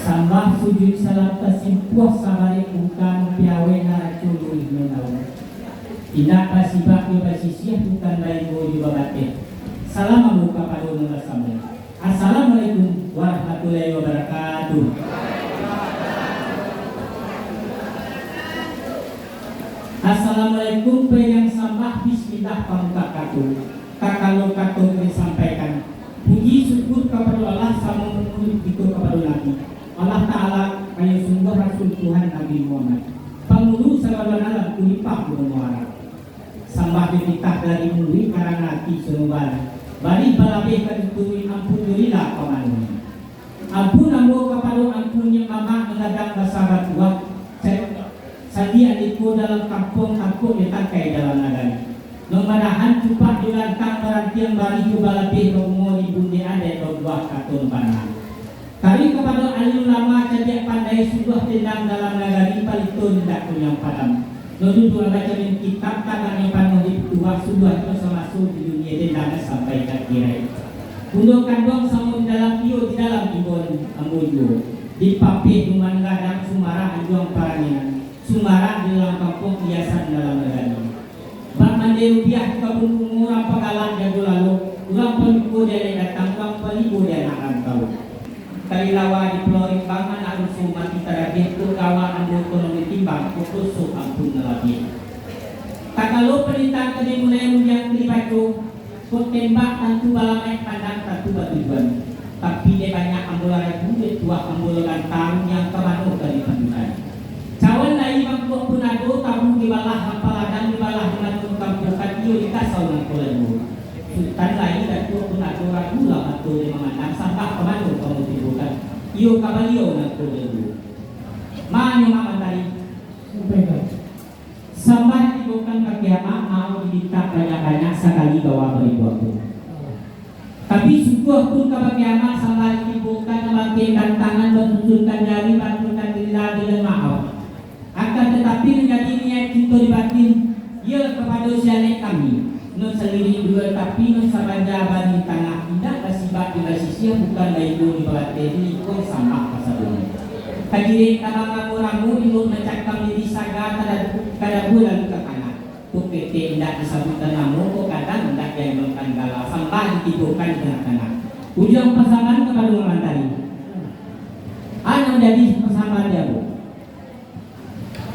Sambah sujud salam tasimpuh sabari bukan piawe naracu luih menau. Tidak pasibak di basisiah bukan baik di babate. Salam muka pada nuna sambil. Assalamualaikum warahmatullahi wabarakatuh. Assalamualaikum yang sambah bismillah pamuka katu. Kakalo katu disampaikan. Puji syukur kepada Allah sama menurut itu kepada Nabi. Allah Ta'ala kaya sungguh Rasul Tuhan Nabi Muhammad pengurus segala alam kulipah bermuara sambah dititah dari muli karena hati senubala bari balabeh kadutui ampun yurila pamanuni ampun ambo kepada ampunnya mama mengadang basabat buah sandi adikku dalam kampung-kampung ditakai dalam nagari nomadahan cupak dilantang merantiang bari balabeh romo ibundi ade buah katun panang. Kali kepada ahli ulama jadi pandai sebuah tendang dalam nagari palitun tidak punya padam. Lalu dua baca kitab kata yang panuh dua sebuah itu masuk di dunia tendang sampai ke kirai. Untuk kandung sama dalam iyo di dalam ibon amuju di papih rumah gadang Sumarah anjuang paranian Sumarah di dalam kampung hiasan dalam nagari. Bak mandi rupiah kabun murah pagalan jago lalu ulang peliku dari datang ulang peliku dari akan tahu. Kali lawa di pulau Rimbangan harus mati terabih tu kawa ambil ekonomi timbang fokus ampun nelabi. Tak kalau perintah kini mulai yang terlibat tu kok tembak tentu balamai pandang tentu batujuan. Tapi dia banyak ambulan buat tua ambulan tahun yang kemana dari panduan. Cawan lagi bangku pun ada tahu di balah hampaladang di balah dengan kampung kadio di kasau yang kolemu. Sultan lain dan tu pun ada ragu lah atau dia memandang sampah kemana kamu timbulkan. Iyo kabalio nak kolemu. Manyo mamantari. Sampah timbulkan kakiamak mau diminta banyak-banyak sekali bawa beribu. Tapi sungguh pun kakiamak sampah timbulkan membangkitkan tangan bertunjukkan jari bantukan diri lagi dan maaf. Akan tetapi menjadi niat kita di batin ia kepada sianek kami. Non sendiri dua tapi non sabanja bani tanah tidak kasibak di basisnya bukan laido di bawah tadi ikon sama kasadun. Kadiri kamang ramu ilmu mencakam diri saga kada bulan ke kanan. PT tidak disebutkan namu kok kadang tidak yang mengkanggala sampai ditibukan ke kanan. Ujung pasangan kepada mantari. Anu jadi bersama dia bu.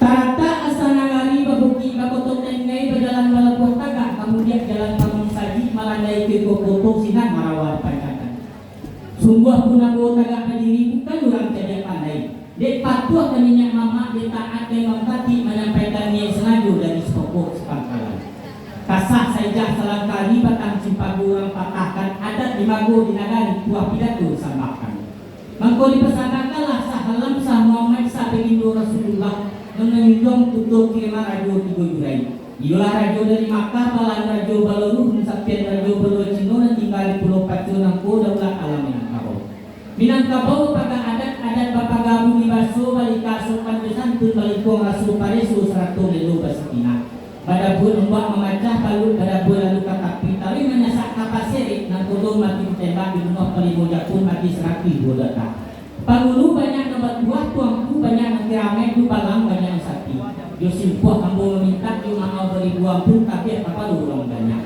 Tata asana ngari babuki bakotok nengai berjalan walaupun tagak kemudian jalan kamu saji malandai ke kokotok sinan marawat panjatan. Sungguh pun aku tagak berdiri bukan orang jadi pandai. Dek patuh kaninya mama dek taat dan mempati menyampaikan niat selaju dari sepokok sepangkalan. Kasah saja selangkari batang cimpagu orang patahkan adat di mago di nagari buah pidato samakan. Mangko dipersangkakanlah sahalam sah Muhammad sah begitu Rasulullah menunjung tutup kiriman radio tiga jurai. Iolah radio dari Makkah, balan radio Balaluh, mensapian radio Balaluh Cino dan tinggal di Pulau Pacu Nangko, daulat alam Minangkabau. Minangkabau pada adat bapak gabu di baso, balika sopan besantun balikong rasul paresu seratus lelu basikina. Pada bulan ombak memacah balut pada bulan lalu katapi, tapi menyasak kapasirik nang kodong mati ditembak di rumah pelimu jakun mati serapi bodata. Pangulu banyak nomor buah tuangku banyak nanti ramai tu balang banyak sapi. Yosim buah ambo meminta cuma mau beri buah pun tapi apa lu orang banyak.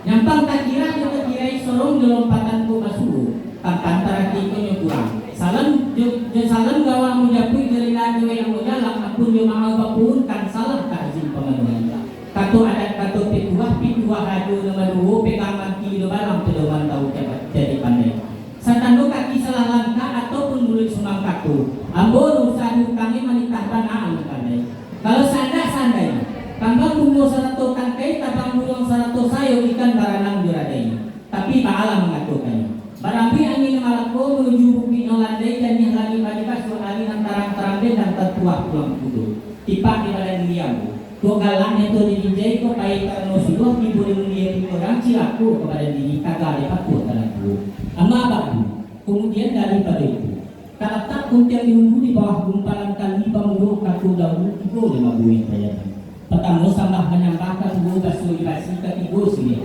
Nyampang tak kira juga kirai sorong di lompatan ku masuk. Tantan tarati ko kurang. Salam salam gawang mujapui dari lagu yang mudalang apun yo mau bapun kan salah tak izin pengaduan. Kato adat kato pituah radio nomor 2 pegang mati do balang tu doan tahu jadi pandai. Satando kaki salah langkah ataupun mulut sumbang kaku. Ambo nusan kami manitah banaan pandai. Kalau sandai, tambang bungo sarato tangkai, tabang bulong sarato sayo ikan baranang juradai. Tapi Ta'ala mengatakan, barambi angin malako menuju bukit nolandai dan yang lagi badikas angin antara terang dan tertuah pulang kudu. Tipak di badan diamu. Dua galang itu dijinjai ko pai karno sudah ibu dia orang cilaku kepada diri kagak dapat kuat tanahku. Ama baku. Kemudian daripada itu, tak kuntiang diunggu di bawah gumpalan kali pamulu kaku dahulu tiga 5 buih bayaran. Pertama sama menyambahkan dua basu ibasi ketiga sini.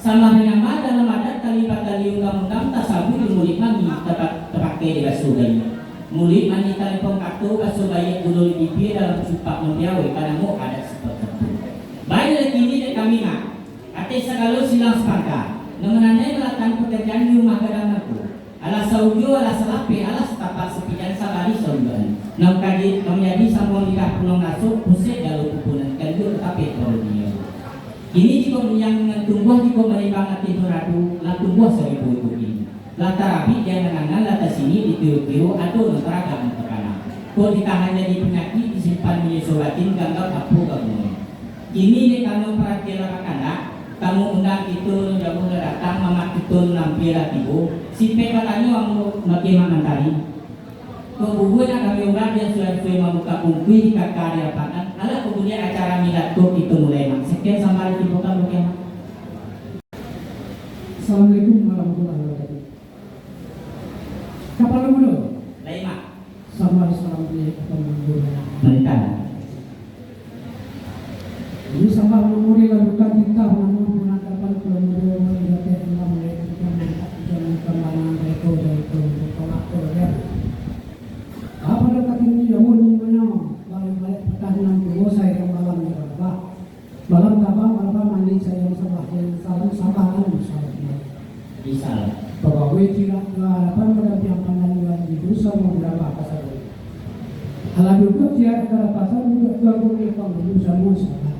Sama menyambah dalam adat tali undang-undang tasabut mulit mani terpakai di basugai. Mulit mani telepon kartu basugai gulung pipi dalam supak membiawi karena mau ada seperti itu. Baik kini dek kami nak. Ate segala silang sepakat. Mengenai melakukan pekerjaan di rumah kadang aku. Alas saujo, alas lape, alas tapak sepijan sabari saujuan. Nam kaji, menjadi sama lidah pulang masuk, pusat galau pupunan kerja tetapi kalau dia. Ini jika yang tumbuh jika menimbang hati nuradu, lah tumbuh seribu itu ini. Latar rapi dia menangan, latar sini ditiru-tiru atau menteragam terkana. Kau ditahan jadi penyakit, disimpan menyesuaikan ganggal apu kamu. Ini di kamu perhatian anak kamu undang itu jamu datang mamak itu nampil tibu si petanya kamu bagaimana tadi kemudian kami undang dia sudah membuka bungkui di karya pakan ada kemudian acara milad itu mulai sekian sampai di kota bagaimana. Assalamualaikum warahmatullahi wabarakatuh. Kapal dulu lain mak sama salam di mentah ini sama memori lakukan kita mengumpulkan kapal kemudian menjadi enam mereka dan kemana mereka dari tolak ya. Apa dekat ini jamun mana balik pertahanan dulu saya yang malam di malam tabang malam mandi saya yang sabah sabahan misalnya. bisa Bahwa tidak harapan berarti pandangan itu sama berapa pasal. Alat juga dia ada pasal juga boleh kamu sama sama.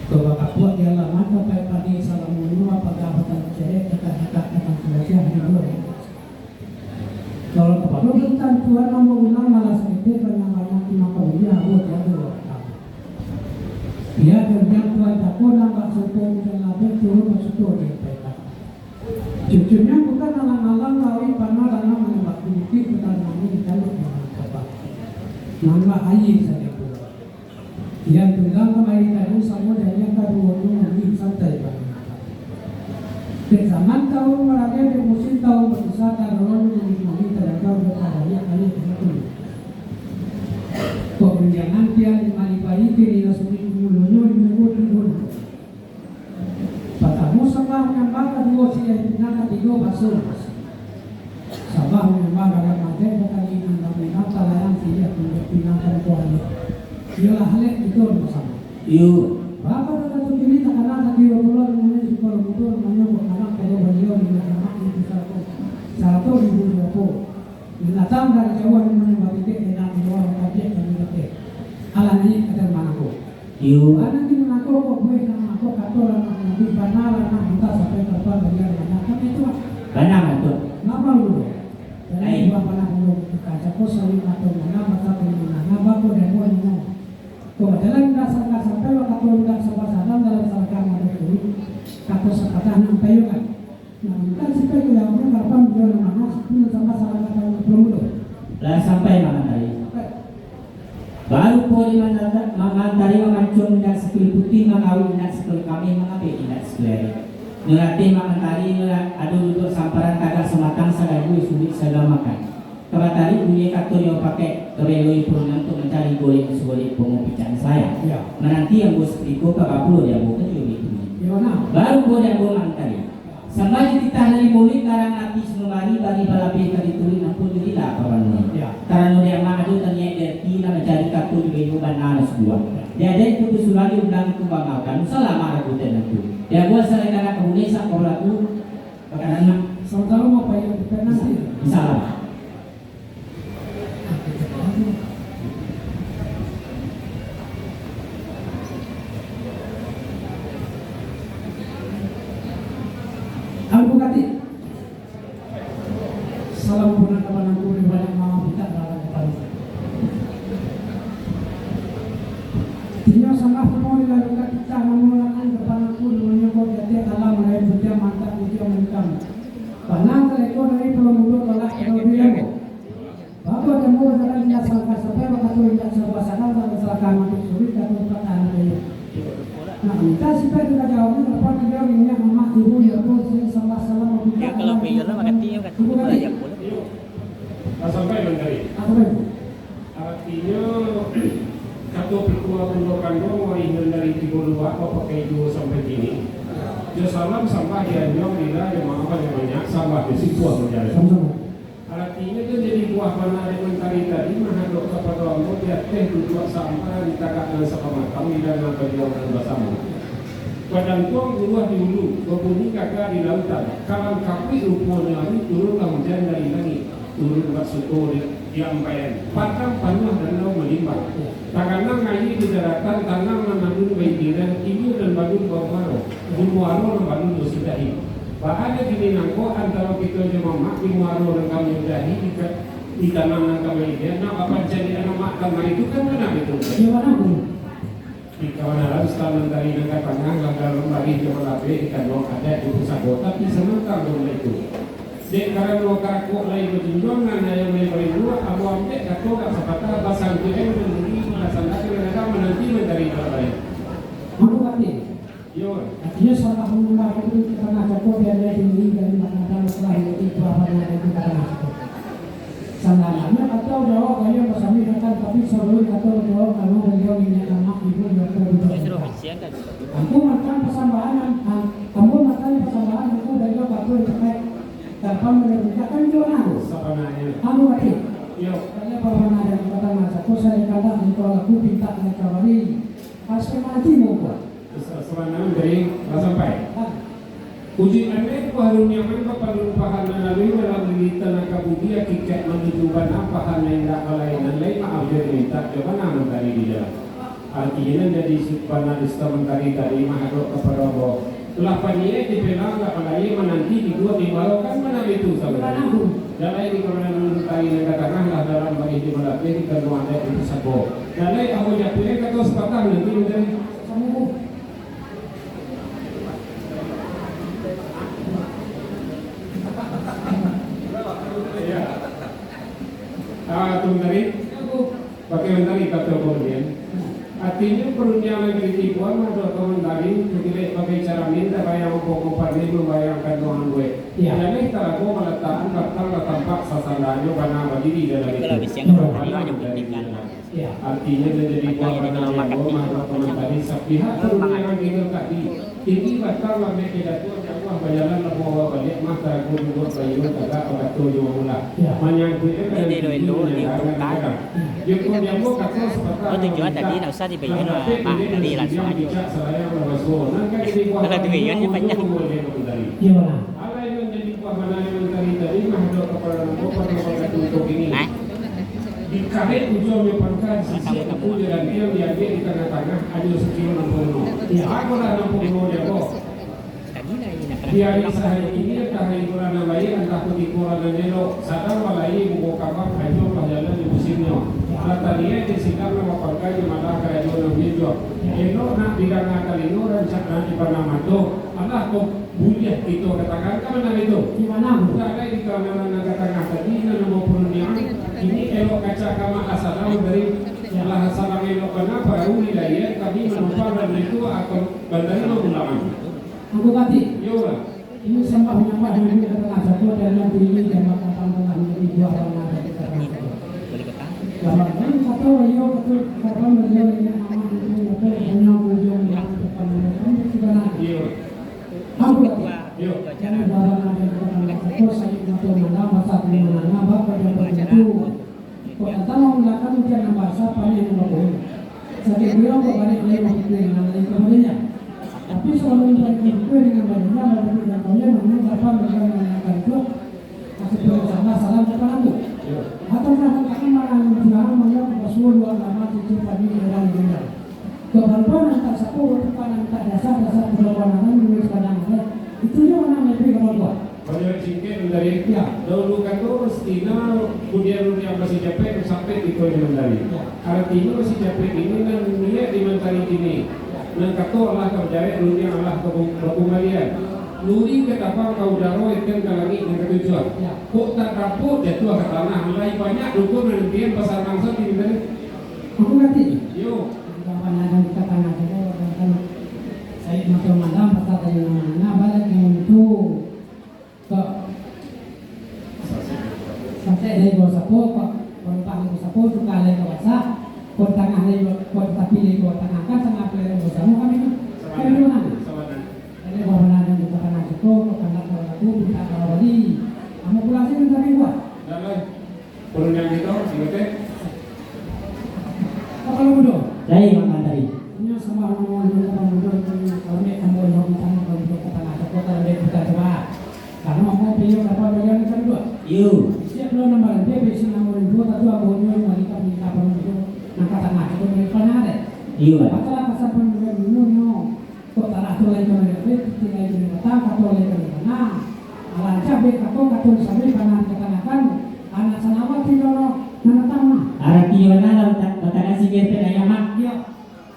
Kalau buat dia lama sampai pagi salam dulu apakah akan cerita dekat-dekat akan selesai hari dua. Kalau kepada kita Tuhan mau ulang malah sedikit banyak cuma kalau dia buat ya dulu. Dia kerja Tuhan takut nampak sopong dan label turun masuk dia petak. Cucunya bukan alang-alang lawi panah karena menembak bukti pertanyaan di dalam kapal. Nama air saja. Yang tunggang kemarin tadi sama dengan kedua ini santai banget. Di zaman tahun mereka di musim tahun berusaha tahun menikmati terangkau berkarya kali itu. Kemudian dia dimani-mani kiri asli mulanya dimulai. Patamu sabah yang bakal dua sih nak tiga pasal. Sabah yang bakal ada kali ini nak talayan sih yang pinangkan kuali. Ialah hal itu bersama. yuk Berapa dapat ini tak ada di luar mengenai sekolah muda namanya bukan kalau beliau di mana itu satu ribu datang dari Jawa namanya batik dan luar batik dan batik. Alani ada mana ko? yuk Karena di mana ko boleh nama ko katoran nanti banaran nanti sampai kapan beliau banyak kan itu banyak itu nama lu. Jadi dua panah lu kaca ko saling atau mana mata pengguna nama ko dan buat nama. Dalam dasar sampai waktu tidak sepasaran dalam seragam ada itu kata sekatan sampai kan. Nah, kan sampai yang kapan dia nama itu sama salah kata belum lah sampai mana tadi baru poli mangantari memancung dan sekali putih mengawin dan sekali kami mengapai tidak sekali melatih mangantari adu duduk samparan kagak sematang sagayu sulit segala makan kebatari punya kartu yang pakai kebeloi pun untuk mencari golek sebagai pengopican saya. Ya. Menanti yang bos triko ke kapul dia bukan juga itu. Gimana? Baru boleh bolang tadi. Sampai kita dari mulut karang hati semari bagi balapi kali tulis ampun dirilah kawan. Ya. Karena dia maju tanya derti nak mencari kartu di baju bandar sebuah. Dia ada itu sulali undang itu banggakan. Selama aku tentu. Dia buat selain karena kemudian sak aku karena Saudara mau bayar nanti. salah. Al-Bukati salam punan kapan aku di banyak mama kita dalam depan Tino sama semua di lalu kita memulakan depan aku menyokong jati alam mulai berjam mantap di Amerika panang telekor dari Pulau Mudo tolak kalau dia bapak temu dengan dia sangka sampai waktu tidak sebuah sadar dalam selatan mati sulit atau pertahanan dia. Nah, kita supaya kita jawabnya apa dia minyak mama ibu ya pun sama-sama Dia salam sampah dia nyong bila yang apa yang banyak sampah di situ menjadi. Sama-sama. Artinya itu jadi buah mana yang tadi menghadap kepada Allah dia teh duduk sampah ditakak dengan sepamatang bila dengan perjuangan bersama. Padang tuang keluar di hulu, berbunyi kakak di lautan. Kalam kapi rupanya hari turunlah hujan dari langit. Turun buat suku di ampayan. Patang panuh danau melimpah. Tanganang ngayi di daratan, tangan menandun bayi dan ibu dan badun bawaro. Muaro dan badun dosidahi. Bahaya gini nangko antara kita jemaah di muaro dan kami dahi di tanah dan kami dia. Nak apa jadi anak mak kami itu kan mana itu? Gimana Bu? Di kawanan harus tanah dari negara tengah langgar lagi jemaah ikan dong ada di pusat kota di sementara dong itu. Dek karena lo kaku lagi berjunjung nana yang mulai berdua abu ampe kaku gak sepatah basang tulen menjadi belasan kaki mereka menanti mencari lain. Aku ngerti. Yo, Artinya salah mengubah itu kita ngajar kok biar dia tinggi dari makna setelah itu apa yang itu kita ngajar. Sanadanya atau jawab kayak bersama dengan tapi sebelum atau jawab kalau beliau ini anak ibu yang berbeda. Aku makan persambahan, kamu makan persambahan itu dari waktu terkait tanpa mengerjakan jualan. sebenarnya. Kamu ngerti? Yo, Karena kalau ada kata masa, aku saya kata kalau aku minta mereka beri, pasti mati mau buat. sebenarnya dari sampai. Uji ane baru nyaman kepada pahanan lalu melalui tenaga budi akikat menunjukkan apa hal yang tak kelainan lain maaf dia minta coba nama dari dia. Artinya jadi supaya distamentari dari mahadok kepada Allah. Lapan ia dipelang tak pelai menanti di dua dibawakan mana itu sebenarnya. Dalai di kemenangan tari negara tengah lah dalam bagi di melatih di kedua ada di sabo. Dalai aku jatuhnya kata sepatah nanti menjadi Kamu tunggu pakai mentari kata kemudian. Artinya perundangan kritipuan atau komentari begini pakai cara minta bayang pokok ini membayangkan doang gue. Jadi kalau gue meletakkan kata tampak sasarannya karena berdiri dalam itu. Artinya menjadi buah karena gue masuk komentari sepihak perundangan itu tadi. Ini kata wame tidak tuh jamuah bayaran lepo balik mah tak gue buat bayu kata orang tuh yang mula. Menyangkut itu kan yang kadang-kadang. Yang jamu kata seperti tujuan tadi nggak usah dibayar tadi langsung aja. Kalau tujuannya banyak. gimana? Apa yang menjadi pahana yang tadi menghadap kepada Bapak untuk ini. Dikaret ujungnya pangkat sisi aku jalan dia di tengah-tengah ada sekian 60. Aku dah 60 dia kok. Di hari sehari ini entah hari bulan lain entah putih bulan nelo sadar walai buku kapal hajo pajalan di musimnya. Kata dia di sidang nama pangkat di malah kerajaan hijau. Eno nak bidang kalino dan cakna di Panama tu. Allah kok buliah itu katakan mana itu? Gimana? Bukan lagi di kawanan tengah tadi nama perundian. Ini elok kaca kama asalam dari Allah asalam elok kenapa baru wilayah kami menumpang dan itu akan bandari mengulangan. Aku kati. Yo lah. Ini sampah-sampah yang kita tengah satu dan yang tinggi dan makan tengah menjadi dua warna dan kita tengah satu. Gambar ini satu yo betul korban beliau ini aman itu betul punya ujung yang depan ini sudah nanti. Yo. Aku kati. Yo. Jangan warna dan kita tengah satu saya betul mana masa di mana bapak yang begitu. Kau datang mau melakukan ujian bahasa paling yang bagus. Sakit beliau kok balik lagi waktu dengan lain kemudiannya. Tapi selalu mencari kue dengan banyaknya lalu tidak boleh menurut apa mereka menanyakan itu masih bersama salam depan aku. Atau mereka akan malah mengenal Rasul luar lama cucu pagi orang dunia. Kebantuan antara satu bukan antara dasar perlawanan menulis padang itu juga mana lebih kebantuan. Banyak singkir dari dahulu kan tuh Palestina dunia masih capek sampai di kau dari. Artinya masih capek ini dan dia di mentari ini. Dan kata Allah terjadi dunia Allah kembalian. Nuri ketapa kau daro ikan kalagi yang ketujuan. Kok tak kaput jatuh ke tanah. Mulai banyak dukun dan dia pasar mangsa di mana. Aku ngerti. Yo. Kapan ada kita tanah saja saya macam mana pasal dari mana balik yang itu ke sampai dari bawah sapo kok kontak di sapo tukar dari bawah kontak dari kontak pilih bawah tengah kan tengah pilih bawah sapo kami itu mana dari bawah mana hukum kita kalau tadi kamu pulang sih minta buat Jangan. Perlu yang itu, ingat apa kalau bodoh Dari Mang tadi. ini sama orang bodoh kalau ini kamu bodoh kita mau bodoh kata nggak kota lebih kita coba karena mau pilih berapa bagian kita dua Yo. siap lo nomor dia bisa nomor dua tapi aku bodoh mari kami kapan bodoh nak kata nggak itu dari mana ada Yo. Pasal pasal penjualan dulu kok tanah tu lagi mana ada tinggal di kota atau lagi di mana alam cabe atau katul sampai panas ketanakan anak sanawat tidak nana tanah Arah kiwana lang matagan si Gerten ay amak. dia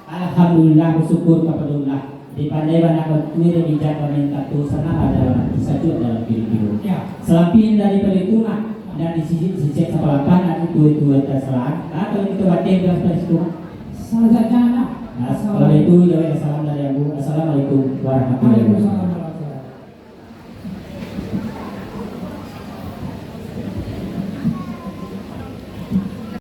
Alhamdulillah bersyukur kepada Allah. Di pandai banyak kue dan bijak pemerintah tu sana adalah satu dalam diri ya Selain daripada itu nak dan di sisi sepalapan dan itu terserah. Kalau itu batin berapa itu? salah saja anak Kalau itu jawab salam dari Abu. Assalamualaikum warahmatullahi wabarakatuh. Waalaikumsalam